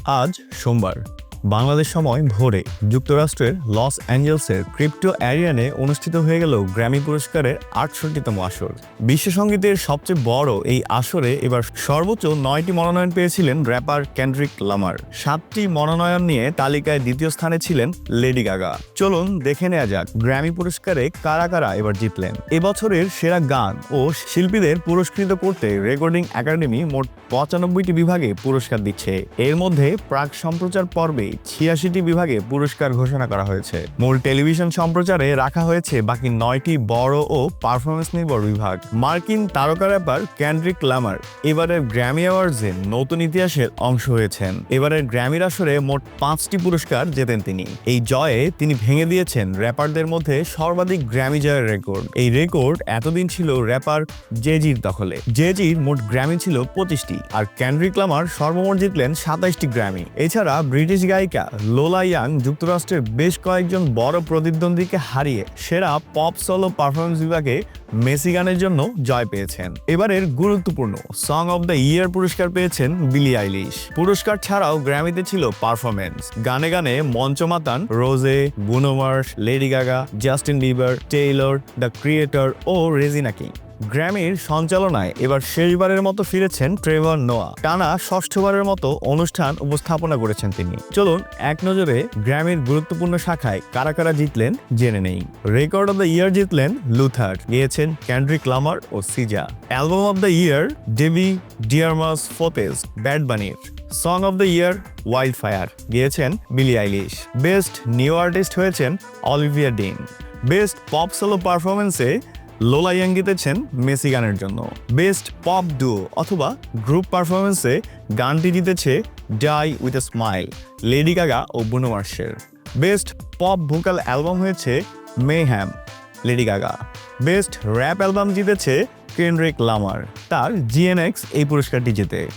আজ সোমবার বাংলাদেশ সময় ভোরে যুক্তরাষ্ট্রের লস অ্যাঞ্জেলসের ক্রিপ্টো অ্যারিয়ানে অনুষ্ঠিত হয়ে গেল গ্র্যামি পুরস্কারের ৬৮তম আসর। বিশ্বসঙ্গীতের সবচেয়ে বড় এই আসরে এবার সর্বোচ্চ ৯টি মনোনয়ন পেয়েছিলেন র্যাপার কেন্ড্রিক লামার। ৭টি মনোনয়ন নিয়ে তালিকায় দ্বিতীয় স্থানে ছিলেন লেডি গাগা। চলুন দেখে নেওয়া যাক গ্র্যামি পুরস্কারে কারা কারা এবার জিতলেন। এবছরের সেরা গান ও শিল্পীদের পুরস্কৃত করতে রেকর্ডিং একাডেমি মোট ৯৫টি বিভাগে পুরস্কার দিচ্ছে। এর মধ্যে প্রাক সম্প্রচার পর্বে ৮৬টি বিভাগে পুরস্কার ঘোষণা করা হয়েছে। মূল টেলিভিশন সম্প্রচারে রাখা হয়েছে বাকি ৯টি বড় ও পারফরমেন্স নির্ভর বিভাগ। মার্কিন তারকা র্যাপার কেন্ড্রিক লামার এবারের গ্র্যামি অ্যাওয়ার্ডসে নতুন ইতিহাসের অংশ হয়েছেন। এবারের গ্র্যামির আসরে মোট ৫টি পুরস্কার জেতেন তিনি। এই জয়ে তিনি ভেঙে দিয়েছেন র্যাপারদের মধ্যে সর্বাধিক গ্র্যামি জয়ের রেকর্ড। এই রেকর্ড এতদিন ছিল র্যাপার জে-জির দখলে। জে-জির মোট গ্র্যামি ছিল ২৫টি, আর কেন্ড্রিক লামার সর্বমোট জিতলেন ২৭টি গ্র্যামি। এছাড়া ব্রিটিশ গায়িকা লোলা ইয়াং যুক্তরাষ্ট্রের বেশ কয়েকজন বড় প্রতিদ্বন্দ্বীকে হারিয়ে সেরা পপ সোলো পারফরমেন্স বিভাগে মেসি গানের জন্য জয় পেয়েছেন। এবারের গুরুত্বপূর্ণ সং অব দ্য ইয়ার পুরস্কার পেয়েছেন বিলি আইলিশ। পুরস্কার ছাড়াও গ্র্যামিতে ছিল পারফরমেন্স। গানে গানে মঞ্চ মাতান Rosé, Bruno Mars, Lady Gaga, Justin Bieber, Tyler, the Creator ও রেজিনা কিং। গ্র্যামির সঞ্চালনায় এবার শেষবারের মতো ফিরেছেন ট্রেভর নোয়া। টানা ষষ্ঠবারের মতো অনুষ্ঠান উপস্থাপনা করেছেন তিনি। চলুন এক নজরে গ্র্যামির গুরুত্বপূর্ণ শাখায় কারা কারা জিতলেন জেনে নেই। রেকর্ড অব দ্য ইয়ার জিতলেন লুথার, গেয়েছেন কেন্ড্রিক লামার ও SZA. Album of the year Debi Tirar Mas Fotos, Bad বানির। Song of the year wild fire, গেয়েছেন Billie Eilish. Best new artist হয়েছেন Olivia Dean. Best pop solo পারফরমেন্সে লোলা ইয়াং জিতেছেন Messy গানের জন্য। বেস্ট পপ ডুও অথবা group পারফরমেন্সে গানটি জিতেছে die with a smile, Lady Gaga ও ব্রুনো মার্সের। বেস্ট পপ ভোকাল অ্যালবাম হয়েছে Mayhem, Lady Gaga. Best rap album জিতেছে কেন্ড্রিক লামার, তার জিএনএক্স এই পুরস্কারটি জেতে।